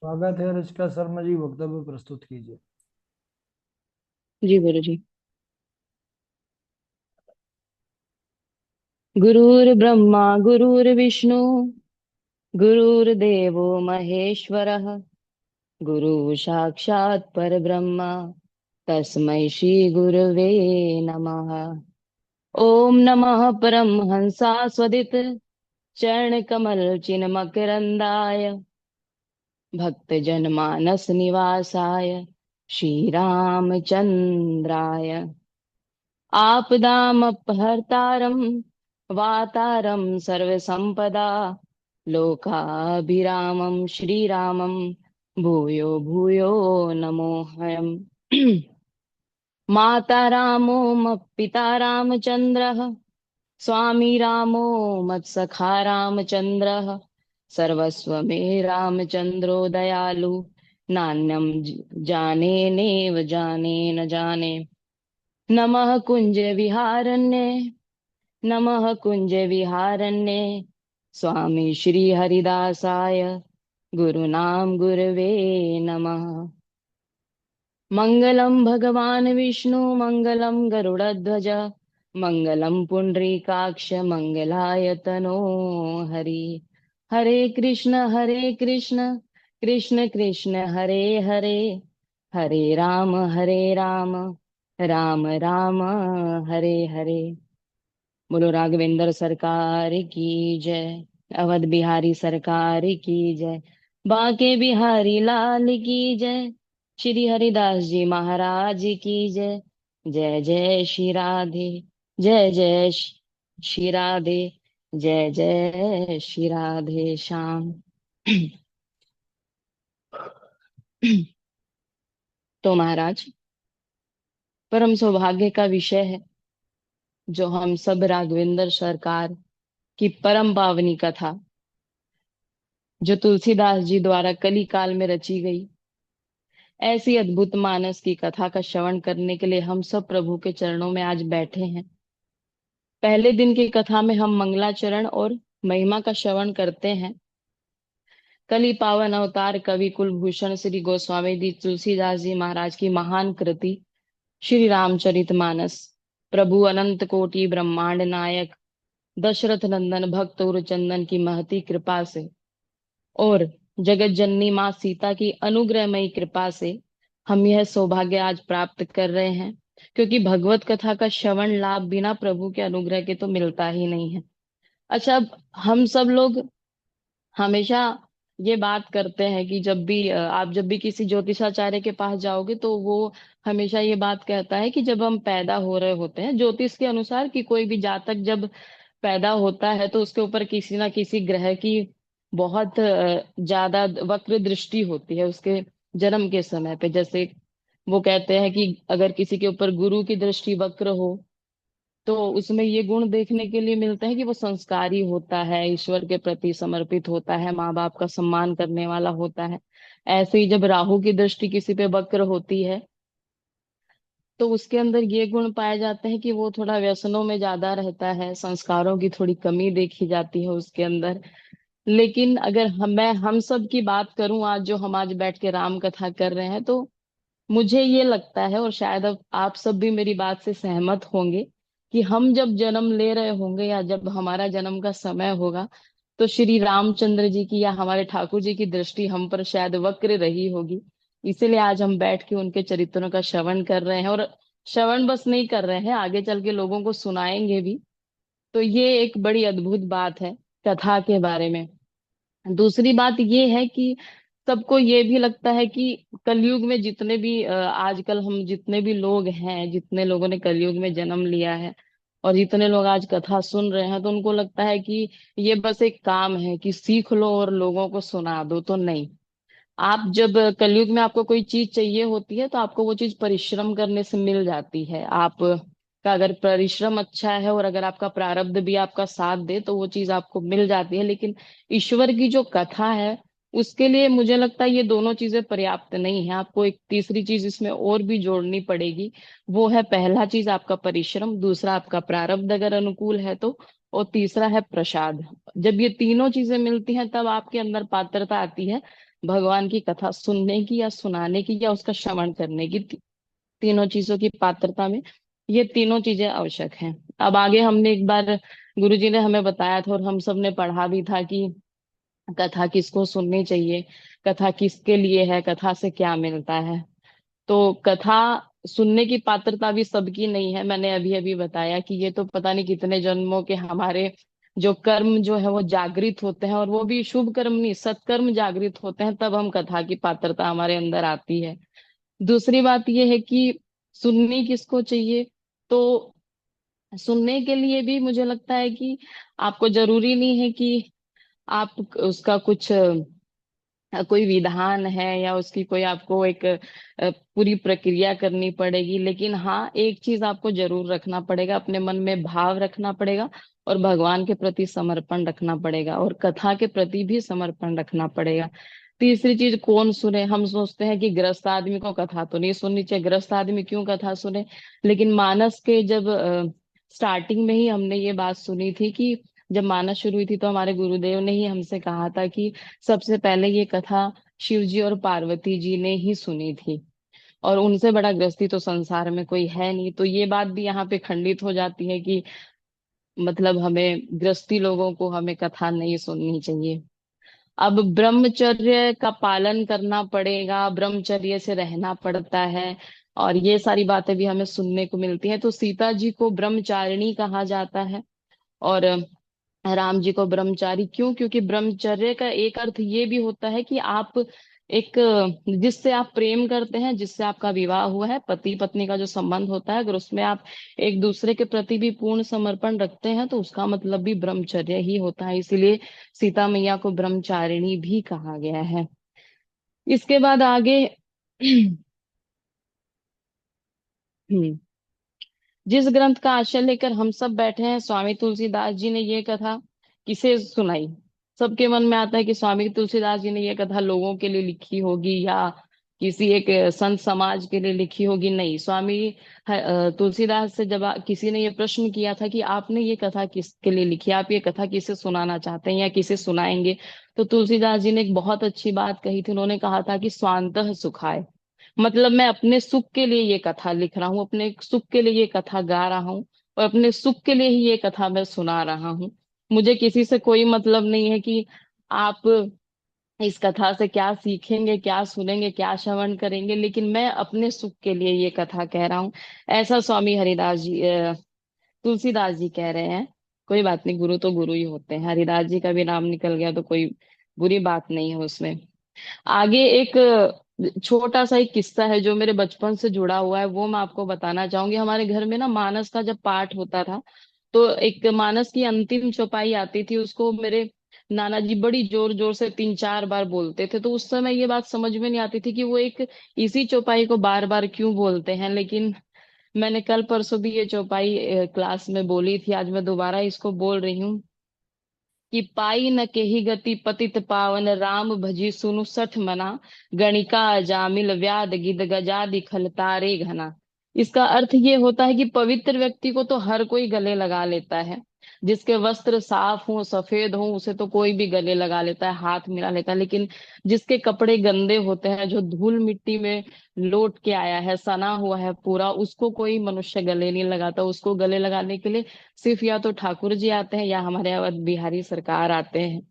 स्वागत है। ऋषिका शर्मा जी, वक्तव्य प्रस्तुत कीजिए। जी गुरु जी। गुरुर्ब्रह्मा गुरुर्विष्णु गुरुर्देवो महेश्वरः गुरु साक्षात् परब्रह्म तस्मै श्री गुरवे नमः। ओम नमः परमहंसा स्वदित चरण कमल चिन्मकरंदाय भक्त जनमानस निवासाय श्री रामचंद्राय आपदामपहर्तारं वातारं सर्वसंपदा लोकाभिरामं श्रीरामं भूयो भूयो नमोऽहम्। माता रामो पिता रामचन्द्रः स्वामी रामो मत्सखा रामचन्द्रः सर्वस्व मे रामचन्द्रो दयालु नान्यं जाने नेव जाने न जाने। नमः कुंज विहारण्ये नमः कुंज विहारण्ये स्वामी श्री हरिदासाय गुरुनाम गुरवे नमः। मंगलम भगवान विष्णु मंगलम गरुड़ध्वज मंगलम पुंडरीकाक्ष मंगलाय तनो हरि। हरे कृष्ण कृष्ण कृष्ण हरे हरे हरे राम राम राम हरे हरे। बोलो राघवेंद्र सरकार की जय। अवध बिहारी सरकार की जय। बांके बिहारी लाल की जय। श्री हरिदास जी महाराज की जय। जय जय श्री राधे। जय जय श्री राधे। जय जय श्री राधे श्याम। तो महाराज, परम सौभाग्य का विषय है जो हम सब राघवेंद्र सरकार की परम पावनी कथा, जो तुलसीदास जी द्वारा कली काल में रची गई, ऐसी अद्भुत मानस की कथा का श्रवण करने के लिए हम सब प्रभु के चरणों में आज बैठे हैं। पहले दिन की कथा में हम मंगलाचरण और महिमा का श्रवण करते हैं। कली पावन अवतार कवि कुलभूषण श्री गोस्वामी जी तुलसीदास जी महाराज की महान कृति श्री रामचरितमानस, प्रभु अनंत कोटि ब्रह्मांड नायक दशरथ नंदन भक्त और चंदन की महती कृपा से और जगत जननी माँ सीता की अनुग्रहमयी कृपा से हम यह सौभाग्य आज प्राप्त कर रहे हैं, क्योंकि भगवत कथा का श्रवण लाभ बिना प्रभु के अनुग्रह के तो मिलता ही नहीं है। अच्छा, अब हम सब लोग हमेशा ये बात करते हैं कि आप जब भी किसी ज्योतिषाचार्य के पास जाओगे तो वो हमेशा ये बात कहता है कि जब हम पैदा हो रहे होते हैं ज्योतिष के अनुसार, कि कोई भी जातक जब पैदा होता है तो उसके ऊपर किसी ना किसी ग्रह की बहुत ज्यादा वक्र दृष्टि होती है उसके जन्म के समय पे। जैसे वो कहते हैं कि अगर किसी के ऊपर गुरु की दृष्टि वक्र हो तो उसमें ये गुण देखने के लिए मिलते हैं कि वो संस्कारी होता है, ईश्वर के प्रति समर्पित होता है, माँ बाप का सम्मान करने वाला होता है। ऐसे ही जब राहु की दृष्टि किसी पे वक्र होती है तो उसके अंदर ये गुण पाए जाते हैं कि वो थोड़ा व्यसनों में ज्यादा रहता है, संस्कारों की थोड़ी कमी देखी जाती है उसके अंदर। लेकिन अगर हम सब की बात करूं, आज जो हम आज बैठ के राम कथा कर रहे हैं, तो मुझे ये लगता है और शायद अब आप सब भी मेरी बात से सहमत होंगे कि हम जब जन्म ले रहे होंगे या जब हमारा जन्म का समय होगा तो श्री रामचंद्र जी की या हमारे ठाकुर जी की दृष्टि हम पर शायद वक्र रही होगी। इसीलिए आज हम बैठ के उनके चरित्रों का श्रवण कर रहे हैं, और श्रवण बस नहीं कर रहे हैं, आगे चल के लोगों को सुनाएंगे भी। तो ये एक बड़ी अद्भुत बात है कथा के बारे में। दूसरी बात ये है कि सबको ये भी लगता है कि कलयुग में जितने भी आजकल हम जितने भी लोग हैं, जितने लोगों ने कलयुग में जन्म लिया है और जितने लोग आज कथा सुन रहे हैं, तो उनको लगता है कि ये बस एक काम है कि सीख लो और लोगों को सुना दो। तो नहीं, आप जब कलयुग में आपको कोई चीज चाहिए होती है तो आपको वो चीज परिश्रम करने से मिल जाती है। आप का अगर परिश्रम अच्छा है और अगर आपका प्रारब्ध भी आपका साथ दे तो वो चीज आपको मिल जाती है। लेकिन ईश्वर की जो कथा है उसके लिए मुझे लगता है ये दोनों चीजें पर्याप्त नहीं है, आपको एक तीसरी चीज इसमें और भी जोड़नी पड़ेगी। वो है पहला चीज आपका परिश्रम, दूसरा आपका प्रारब्ध अगर अनुकूल है तो, और तीसरा है प्रसाद। जब ये तीनों चीजें मिलती हैं तब आपके अंदर पात्रता आती है भगवान की कथा सुनने की या सुनाने की या उसका श्रवण करने की, तीनों चीजों की पात्रता में ये तीनों चीजें आवश्यक हैं। अब आगे हमने एक बार गुरुजी ने हमें बताया था और हम सब ने पढ़ा भी था कि कथा किसको सुननी चाहिए, कथा किसके लिए है, कथा से क्या मिलता है। तो कथा सुनने की पात्रता भी सबकी नहीं है। मैंने अभी अभी बताया कि ये तो पता नहीं कितने जन्मों के हमारे जो कर्म जो है वो जागृत होते हैं, और वो भी शुभ कर्म नहीं, सत्कर्म जागृत होते हैं, तब हम कथा की पात्रता हमारे अंदर आती है। दूसरी बात ये है कि सुननी किसको चाहिए। तो सुनने के लिए भी मुझे लगता है कि आपको जरूरी नहीं है कि आप उसका कुछ कोई विधान है या उसकी कोई आपको एक पूरी प्रक्रिया करनी पड़ेगी। लेकिन हाँ, एक चीज आपको जरूर रखना पड़ेगा, अपने मन में भाव रखना पड़ेगा और भगवान के प्रति समर्पण रखना पड़ेगा और कथा के प्रति भी समर्पण रखना पड़ेगा। तीसरी चीज, कौन सुने। हम सोचते हैं कि गृहस्थ आदमी को कथा तो नहीं सुननी चाहिए, गृहस्थ आदमी क्यों कथा सुने। लेकिन मानस के जब स्टार्टिंग में ही हमने ये बात सुनी थी कि जब मानस शुरू हुई थी तो हमारे गुरुदेव ने ही हमसे कहा था कि सबसे पहले ये कथा शिव जी और पार्वती जी ने ही सुनी थी, और उनसे बड़ा गृहस्थी तो संसार में कोई है नहीं। तो ये बात भी यहाँ पे खंडित हो जाती है कि मतलब हमें गृहस्थी लोगों को हमें कथा नहीं सुननी चाहिए। अब ब्रह्मचर्य का पालन करना पड़ेगा, ब्रह्मचर्य से रहना पड़ता है, और ये सारी बातें भी हमें सुनने को मिलती है। तो सीता जी को ब्रह्मचारिणी कहा जाता है और राम जी को ब्रह्मचारी क्यों? क्योंकि ब्रह्मचर्य का एक अर्थ ये भी होता है कि आप एक, जिससे आप प्रेम करते हैं, जिससे आपका विवाह हुआ है, पति पत्नी का जो संबंध होता है, अगर उसमें आप एक दूसरे के प्रति भी पूर्ण समर्पण रखते हैं तो उसका मतलब भी ब्रह्मचर्य ही होता है। इसीलिए सीता मैया को ब्रह्मचारिणी भी कहा गया है। इसके बाद आगे जिस ग्रंथ का आश्रय लेकर हम सब बैठे हैं, स्वामी तुलसीदास जी ने ये कथा किसे सुनाई। सबके मन में आता है कि स्वामी तुलसीदास जी ने ये कथा लोगों के लिए लिखी होगी या किसी एक संत समाज के लिए लिखी होगी। नहीं, स्वामी तुलसीदास से जब किसी ने ये प्रश्न किया था कि आपने ये कथा किसके लिए लिखी, आप ये कथा किसे सुनाना चाहते हैं या किसे सुनाएंगे, तो तुलसीदास जी ने एक बहुत अच्छी बात कही थी। उन्होंने कहा था कि स्वांतः सुखाय, मतलब मैं अपने सुख के लिए ये कथा लिख रहा हूँ, अपने सुख के लिए ये कथा गा रहा हूँ, और अपने सुख के लिए ही ये कथा मैं सुना रहा हूँ। मुझे किसी से कोई मतलब नहीं है कि आप इस कथा से क्या सीखेंगे, क्या सुनेंगे, क्या श्रवण करेंगे, लेकिन मैं अपने सुख के लिए ये कथा कह रहा हूँ। ऐसा स्वामी हरिदास जी तुलसीदास जी कह रहे हैं। कोई बात नहीं, गुरु तो गुरु ही होते हैं, हरिदास जी का भी नाम निकल गया तो कोई बुरी बात नहीं है उसमें। आगे एक छोटा सा एक किस्सा है जो मेरे बचपन से जुड़ा हुआ है, वो मैं आपको बताना चाहूंगी। हमारे घर में ना मानस का जब पाठ होता था तो एक मानस की अंतिम चौपाई आती थी, उसको मेरे नाना जी बड़ी जोर जोर से 3 4 बार बोलते थे। तो उस समय ये बात समझ में नहीं आती थी कि वो एक इसी चौपाई को बार बार क्यों बोलते हैं। लेकिन मैंने कल परसों भी ये चौपाई क्लास में बोली थी, आज मैं दोबारा इसको बोल रही हूँ कि पाई न केहि गति पतित पावन, राम भजी सुनु सठ मना, गणिका जामिल व्याध गिद गजादि खलतारे घना। इसका अर्थ ये होता है कि पवित्र व्यक्ति को तो हर कोई गले लगा लेता है, जिसके वस्त्र साफ हो, सफेद हो, उसे तो कोई भी गले लगा लेता है, हाथ मिला लेता है। लेकिन जिसके कपड़े गंदे होते हैं, जो धूल मिट्टी में लोट के आया है, सना हुआ है पूरा, उसको कोई मनुष्य गले नहीं लगाता। उसको गले लगाने के लिए सिर्फ या तो ठाकुर जी आते हैं या हमारे अवध बिहारी सरकार आते हैं।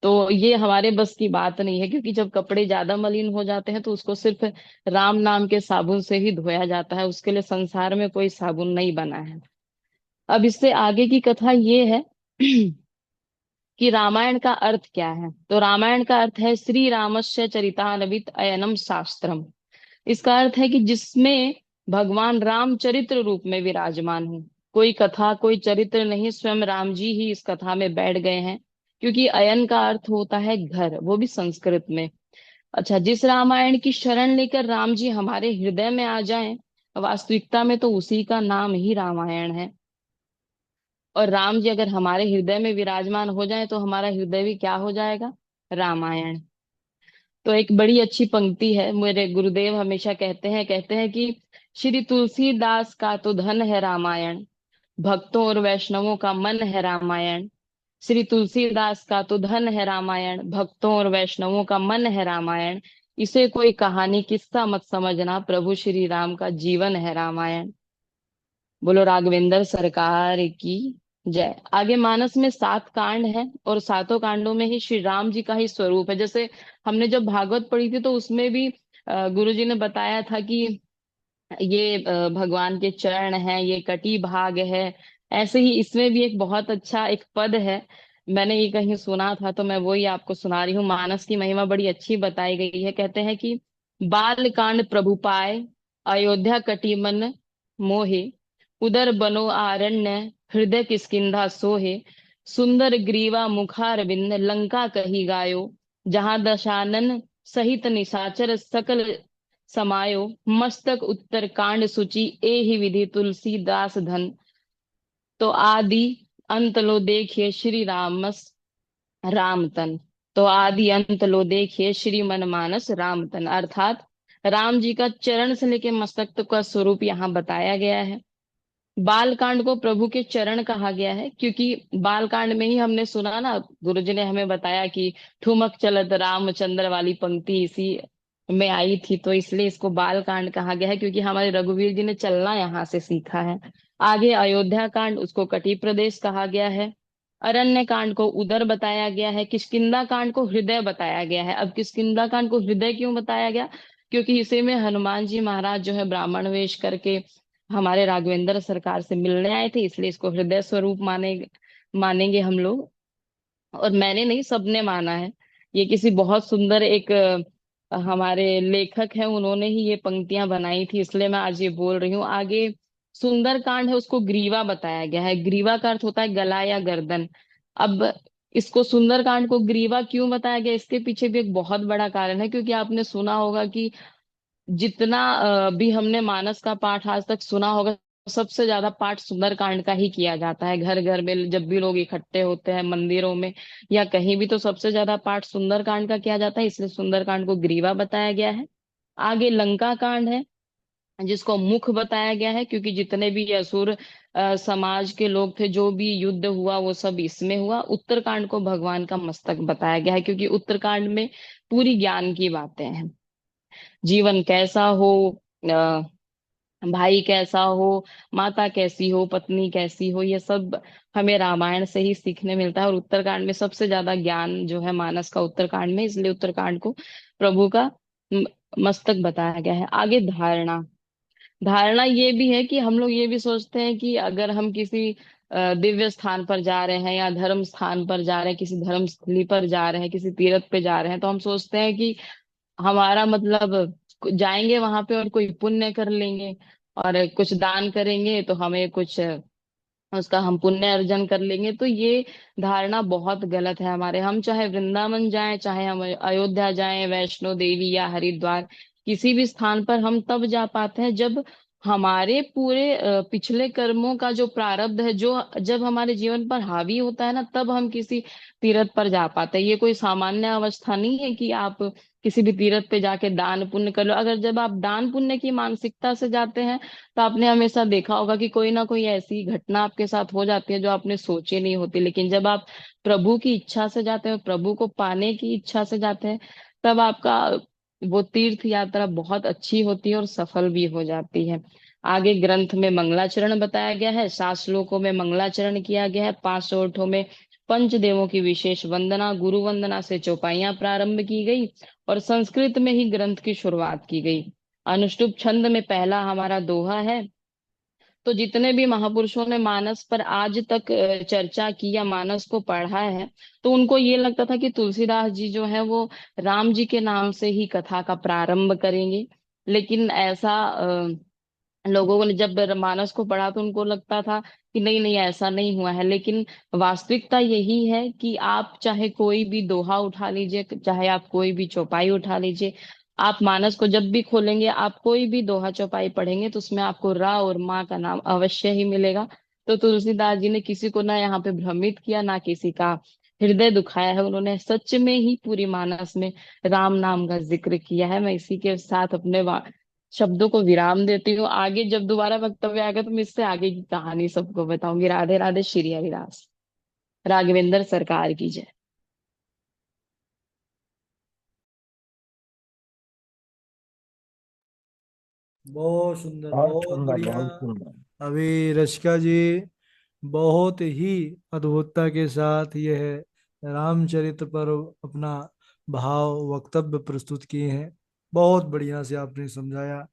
तो ये हमारे बस की बात नहीं है, क्योंकि जब कपड़े ज्यादा मलिन हो जाते हैं तो उसको सिर्फ राम नाम के साबुन से ही धोया जाता है, उसके लिए संसार में कोई साबुन नहीं बना है। अब इससे आगे की कथा ये है कि रामायण का अर्थ क्या है। तो रामायण का अर्थ है श्री रामस्य चरितानवित अयनम शास्त्रम। इसका अर्थ है कि जिसमें भगवान राम चरित्र रूप में विराजमान हो। कोई कथा, कोई चरित्र नहीं, स्वयं राम जी ही इस कथा में बैठ गए हैं। क्योंकि अयन का अर्थ होता है घर, वो भी संस्कृत में। अच्छा, जिस रामायण की शरण लेकर राम जी हमारे हृदय में आ जाएं, वास्तविकता में तो उसी का नाम ही रामायण है। और राम जी अगर हमारे हृदय में विराजमान हो जाए तो हमारा हृदय भी क्या हो जाएगा? रामायण। तो एक बड़ी अच्छी पंक्ति है, मेरे गुरुदेव हमेशा कहते हैं कि श्री तुलसीदास का तो धन है रामायण, भक्तों और वैष्णवों का मन है रामायण, श्री तुलसीदास का तो धन है रामायण, भक्तों और वैष्णवों का मन है रामायण। इसे कोई कहानी किस्सा मत समझना, प्रभु श्री राम का जीवन है रामायण। बोलो राघवेंद्र सरकार की जय। आगे मानस में 7 कांड हैं और सातों कांडों में ही श्री राम जी का ही स्वरूप है। जैसे हमने जब भागवत पढ़ी थी तो उसमें भी गुरु जी ने बताया था कि ये भगवान के चरण हैं, ये कटी भाग है। ऐसे ही इसमें भी एक बहुत अच्छा एक पद है, मैंने ये कहीं सुना था तो मैं वही आपको सुना रही हूँ। मानस की महिमा बड़ी अच्छी बताई गई है। कहते हैं कि बाल कांड प्रभु पाए, अयोध्या कटी मन मोहे, उदर बनो आरण्य, हृदय किष्किंधा सोहे, सुंदर ग्रीवा मुखारविंद, लंका कही गायो, जहां दशानन सहित निशाचर सकल समायो, मस्तक उत्तर कांड सूची एहि विधि तुलसीदास धन। तो आदि अंत लो देखिए श्री रामस राम तन। तो आदि अंत लो देखिए श्री मनमानस राम तन, अर्थात राम जी का चरण से लेके मस्तक तक का स्वरूप यहाँ बताया गया है। बाल कांड को प्रभु के चरण कहा गया है क्योंकि बाल कांड में ही हमने सुना ना, गुरु जी ने हमें बताया कि ठुमक चलत रामचंद्र वाली पंक्ति इसी में आई थी, तो इसलिए इसको बाल कांड कहा गया है क्योंकि हमारे रघुवीर जी ने चलना यहाँ से सीखा है। आगे अयोध्या कांड, उसको कटी प्रदेश कहा गया है। अरण्य कांड को उदर बताया गया है। किष्किंधा कांड को हृदय बताया गया है। अब किष्किंधा कांड को हृदय क्यों बताया गया? क्योंकि इसी में हनुमान जी महाराज जो है ब्राह्मण वेश करके हमारे राघवेंद्र सरकार से मिलने आए थे, इसलिए इसको हृदय स्वरूप मानेंगे हम लोग। और मैंने नहीं, सबने माना है। ये किसी बहुत सुंदर एक हमारे लेखक हैं, उन्होंने ही ये पंक्तियां बनाई थी, इसलिए मैं आज ये बोल रही हूँ। आगे सुंदर कांड है, उसको ग्रीवा बताया गया है। ग्रीवा का अर्थ होता है गला या गर्दन। अब इसको सुंदर कांड को ग्रीवा क्यों बताया गया, इसके पीछे भी एक बहुत बड़ा कारण है। क्योंकि आपने सुना होगा कि जितना भी हमने मानस का पाठ आज तक सुना होगा, सबसे ज्यादा पाठ सुंदरकांड का ही किया जाता है। घर घर में जब भी लोग इकट्ठे होते हैं मंदिरों में या कहीं भी, तो सबसे ज्यादा पाठ सुंदरकांड का किया जाता है, इसलिए सुंदरकांड को ग्रीवा बताया गया है। आगे लंका कांड है, जिसको मुख बताया गया है क्योंकि जितने भी असुर समाज के लोग थे, जो भी युद्ध हुआ वो सब इसमें हुआ। उत्तरकांड को भगवान का मस्तक बताया गया है क्योंकि उत्तरकांड में पूरी ज्ञान की बातें हैं। जीवन कैसा हो, अ, भाई कैसा हो, माता कैसी हो, पत्नी कैसी हो, ये सब हमें रामायण से ही सीखने मिलता है। और उत्तरकांड में सबसे ज्यादा ज्ञान जो है मानस का उत्तरकांड में, इसलिए उत्तरकांड को प्रभु का म- मस्तक बताया गया है। आगे धारणा। धारणा ये भी है कि हम लोग ये भी सोचते हैं कि अगर हम किसी दिव्य स्थान पर जा रहे हैं या धर्म स्थान पर जा रहे हैं, किसी धर्म स्थली पर जा रहे हैं, किसी तीर्थ पे जा रहे हैं, तो हम सोचते हैं कि हमारा मतलब जाएंगे वहां पे और कोई पुण्य कर लेंगे और कुछ दान करेंगे तो हमें कुछ उसका हम पुण्य अर्जन कर लेंगे। तो ये धारणा बहुत गलत है हमारे। हम चाहे वृंदावन जाएं, चाहे हम अयोध्या जाएं, वैष्णो देवी या हरिद्वार, किसी भी स्थान पर हम तब जा पाते हैं जब हमारे पूरे पिछले कर्मों का जो प्रारब्ध है, जो जब हमारे जीवन पर हावी होता है ना, तब हम किसी तीर्थ पर जा पाते हैं। ये कोई सामान्य अवस्था नहीं है कि आप किसी भी तीर्थ पे जाके दान पुण्य कर लो। अगर जब आप दान पुण्य की मानसिकता से जाते हैं, तो आपने हमेशा देखा होगा कि कोई ना कोई ऐसी घटना आपके साथ हो जाती है जो आपने सोची नहीं होती। लेकिन जब आप प्रभु की इच्छा से जाते हैं, प्रभु को पाने की इच्छा से जाते हैं, तब आपका वो तीर्थ यात्रा बहुत अच्छी होती है और सफल भी हो जाती है। आगे ग्रंथ में मंगलाचरण बताया गया है। 7 श्लोकों में मंगलाचरण किया गया है। 5 ओठों में पंचदेवों की विशेष वंदना, गुरु वंदना से चौपाइयां प्रारंभ की गई और संस्कृत में ही ग्रंथ की शुरुआत की गई। अनुष्टुप छंद में पहला हमारा दोहा है। तो जितने भी महापुरुषों ने मानस पर आज तक चर्चा की या मानस को पढ़ा है, तो उनको ये लगता था कि तुलसीदास जी जो है वो राम जी के नाम से ही कथा का प्रारंभ करेंगे। लेकिन ऐसा लोगों ने जब मानस को पढ़ा तो उनको लगता था कि नहीं नहीं, ऐसा नहीं हुआ है। लेकिन वास्तविकता यही है कि आप चाहे कोई भी दोहा उठा लीजिए, चाहे आप कोई भी चौपाई उठा लीजिए, आप मानस को जब भी खोलेंगे, आप कोई भी दोहा चौपाई पढ़ेंगे तो उसमें आपको रा और माँ का नाम अवश्य ही मिलेगा। तो तुलसीदास जी ने किसी को ना यहाँ पे भ्रमित किया, ना किसी का हृदय दुखाया है। उन्होंने सच में ही पूरी मानस में राम नाम का जिक्र किया है। मैं इसी के साथ अपने शब्दों को विराम देती हूँ। आगे जब दोबारा वक्तव्य आएगा तो मैं इससे आगे की कहानी सबको बताऊंगी। राधे राधे, श्री हरिदास। राघवेंद्र सरकार की जय। बहुत सुंदर, बहुत बहुत सुंदर, बढ़िया। बहुत सुंदर। अभी रशिका जी बहुत ही अद्भुतता के साथ यह रामचरित्र पर अपना भाव वक्तव्य प्रस्तुत किए हैं। बहुत बढ़िया से आपने समझाया।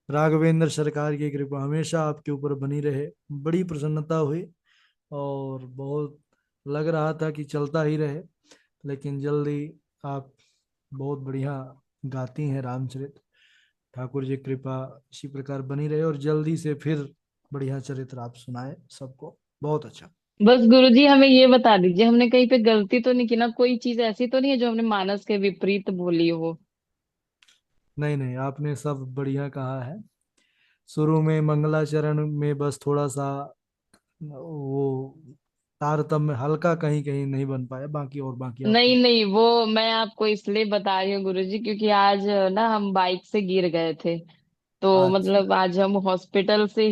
राघवेंद्र सरकार की कृपा हमेशा आपके ऊपर बनी रहे। बड़ी प्रसन्नता हुई और बहुत लग रहा था कि चलता ही रहे, लेकिन जल्दी आप बहुत बढ़िया गाती हैं रामचरित। ठाकुर जी कृपा इसी प्रकार बनी रहे और जल्दी से फिर बढ़िया चरित्र आप सुनाए सबको। बहुत अच्छा। बस गुरुजी हमें ये बता दीजिए, हमने कहीं पे गलती तो नहीं की ना? कोई चीज ऐसी तो नहीं है जो हमने मानस के विपरीत बोली हो? नहीं नहीं, आपने सब बढ़िया कहा है। शुरू में मंगलाचरण में बस थोड़ा सा वो तारतम्य हल्का कहीं कहीं नहीं बन पाया, बाकी और बाकी नहीं आपने। नहीं, वो मैं आपको इसलिए बता रही हूँ गुरुजी, क्योंकि आज ना हम बाइक से गिर गए थे। तो अच्छा। मतलब आज हम हॉस्पिटल से